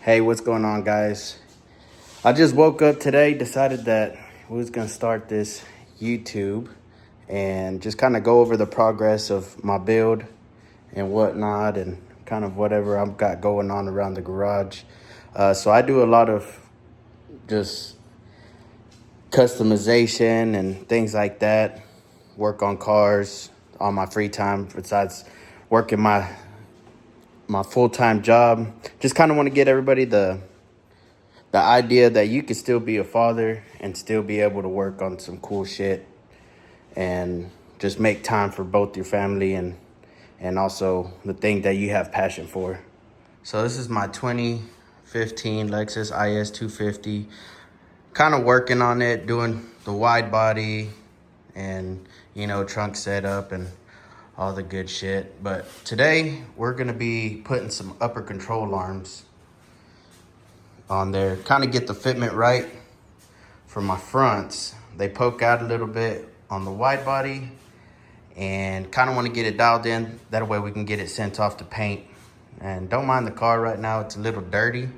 Hey, what's going on, guys? I just woke up today, decided that we was gonna start this YouTube and just kind of go over the progress of my build and whatnot, and kind of whatever I've got going on around the garage. So I do a lot of just customization and things like that. Work on cars on my free time besides working my full-time job. Just kind of want to get everybody the idea that you can still be a father and still be able to work on some cool shit and just make time for both your family and also the thing that you have passion for. So this is my 2015 Lexus IS250. Kind of working on it, doing the wide body and, trunk setup and all the good shit. But today we're gonna be putting some upper control arms on there, kind of get the fitment right for my fronts. They poke out a little bit on the wide body and kind of want to get it dialed in. That way we can get it sent off to paint. And don't mind the car right now, it's a little dirty.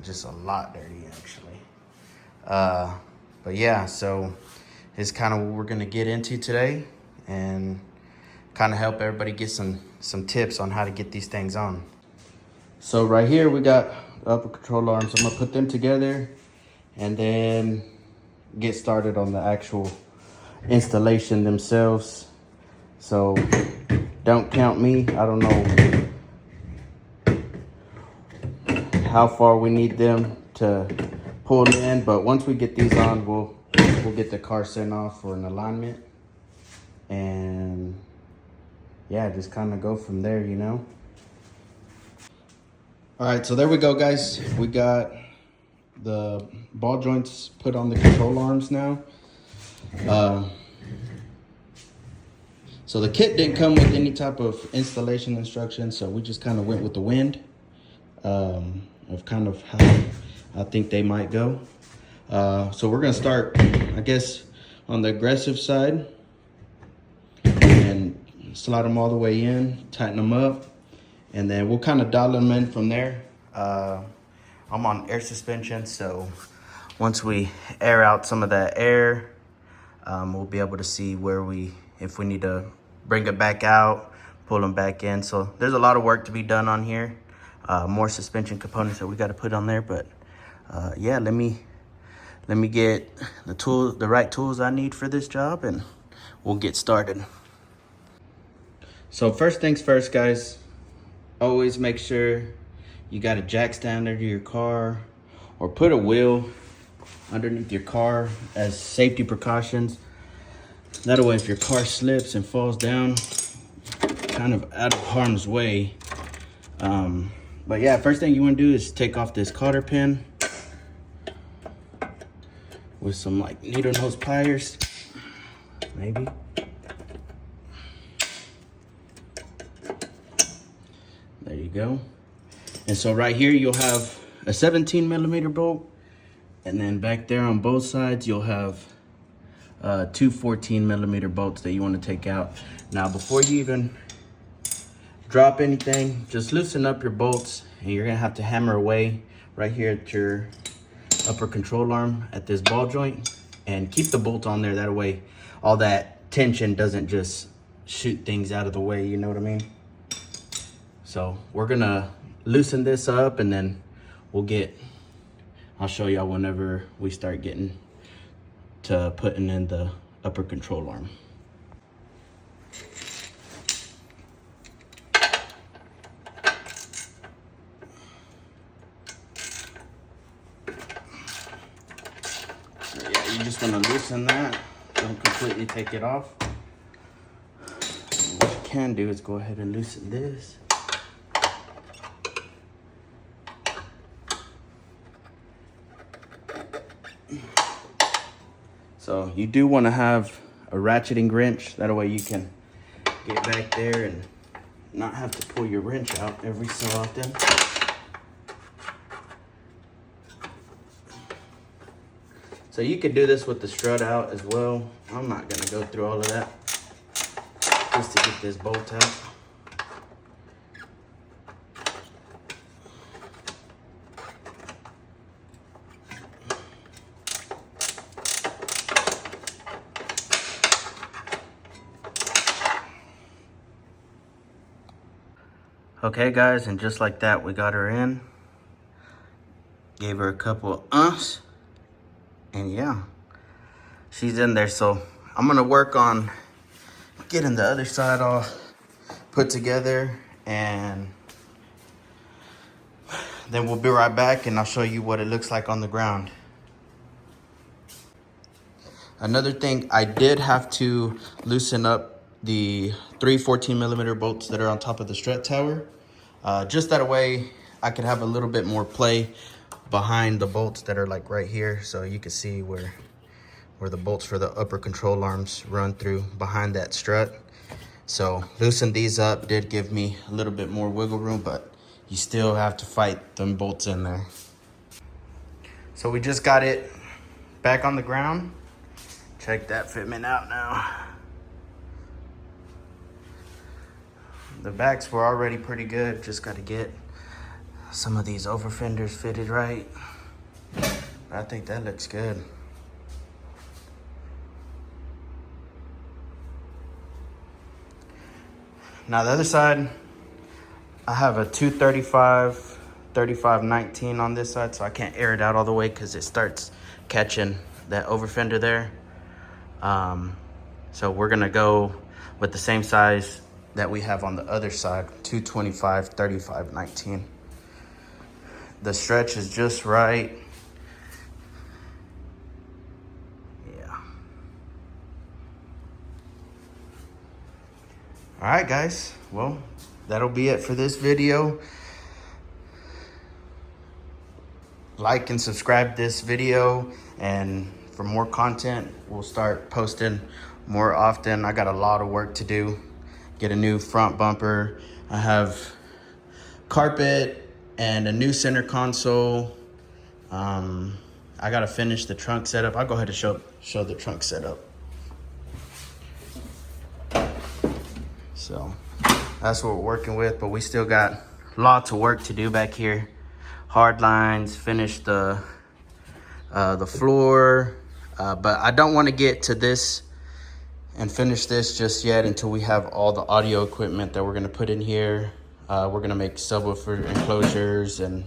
Just a lot dirty, actually. But yeah, so it's kind of what we're gonna get into today and kind of help everybody get some tips on how to get these things on. So right here we got upper control arms. I'm gonna put them together and then get started on the actual installation themselves. So don't count me. I don't know how far we need them to pull in, but once we get these on, we'll get the car sent off for an alignment, and yeah, just kind of go from there, All right, so there we go, guys. We got the ball joints put on the control arms now. So the kit didn't come with any type of installation instructions, so we just kind of went with the wind of kind of how I think they might go. So we're gonna start, I guess, on the aggressive side and slide them all the way in, tighten them up, and then we'll kind of dial them in from there. I'm on air suspension, so once we air out some of that air, we'll be able to see if we need to bring it back out, pull them back in. So there's a lot of work to be done on here. More suspension components that we got to put on there, but yeah, let me get the right tools I need for this job, and we'll get started. So first things first, guys, always make sure you got a jack stand under your car, or put a wheel underneath your car as safety precautions. That way, if your car slips and falls down, kind of out of harm's way. But yeah, first thing you want to do is take off this cotter pin with some like needle nose pliers, maybe. There you go. And so right here you'll have a 17 millimeter bolt, and then back there on both sides you'll have two 14 millimeter bolts that you want to take out. Now before you even drop anything, just loosen up your bolts, and you're gonna have to hammer away right here at your upper control arm at this ball joint, and keep the bolt on there. That way all that tension doesn't just shoot things out of the way, you know what I mean? So we're gonna loosen this up, and then I'll show y'all whenever we start getting to putting in the upper control arm. So yeah, you just want to loosen that. Don't completely take it off. And what you can do is go ahead and loosen this. So you do want to have a ratcheting wrench. That way you can get back there and not have to pull your wrench out every so often. So you could do this with the strut out as well. I'm not gonna go through all of that just to get this bolt out. Okay guys, and just like that, we got her in. Gave her a couple of umps. And yeah, she's in there. So I'm gonna work on getting the other side all put together, and then we'll be right back and I'll show you what it looks like on the ground. Another thing, I did have to loosen up the 3 14mm bolts that are on top of the strut tower. Just that way I could have a little bit more play behind the bolts that are like right here. So you can see where the bolts for the upper control arms run through behind that strut. So loosen these up did give me a little bit more wiggle room, but you still have to fight them bolts in there. So we just got it back on the ground. Check that fitment out now. The backs were already pretty good. Just got to get some of these over fenders fitted right. But I think that looks good. Now the other side, I have a 235, 3519 on this side, so I can't air it out all the way because it starts catching that over fender there. So we're gonna go with the same size that we have on the other side, 225, 3519. The stretch is just right. Yeah. All right, guys. Well, that'll be it for this video. Like and subscribe this video, and for more content, we'll start posting more often. I got a lot of work to do. Get a new front bumper. I have carpet and a new center console. I gotta finish the trunk setup. I'll go ahead and show the trunk setup. So that's what we're working with, but we still got lots of work to do back here. Hard lines, finish the floor, but I don't want to get to this and finish this just yet until we have all the audio equipment that we're going to put in here. We're going to make subwoofer enclosures and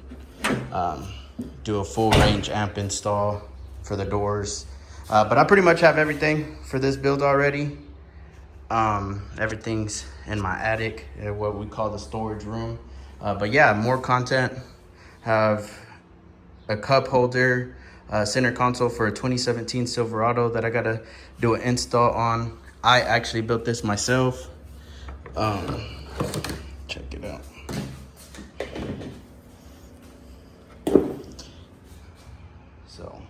do a full range amp install for the doors. But I pretty much have everything for this build already. Everything's in my attic, what we call the storage room. But yeah, more content. Have a cup holder, center console for a 2017 Silverado that I gotta do an install on. I actually built this myself. Check it out. So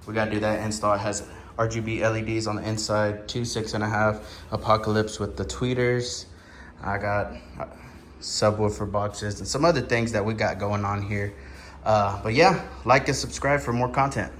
we gotta do that install. It has RGB LEDs on the inside, 2 6.5 Apocalypse with the tweeters. I got subwoofer boxes and some other things that we got going on here. But yeah, like and subscribe for more content.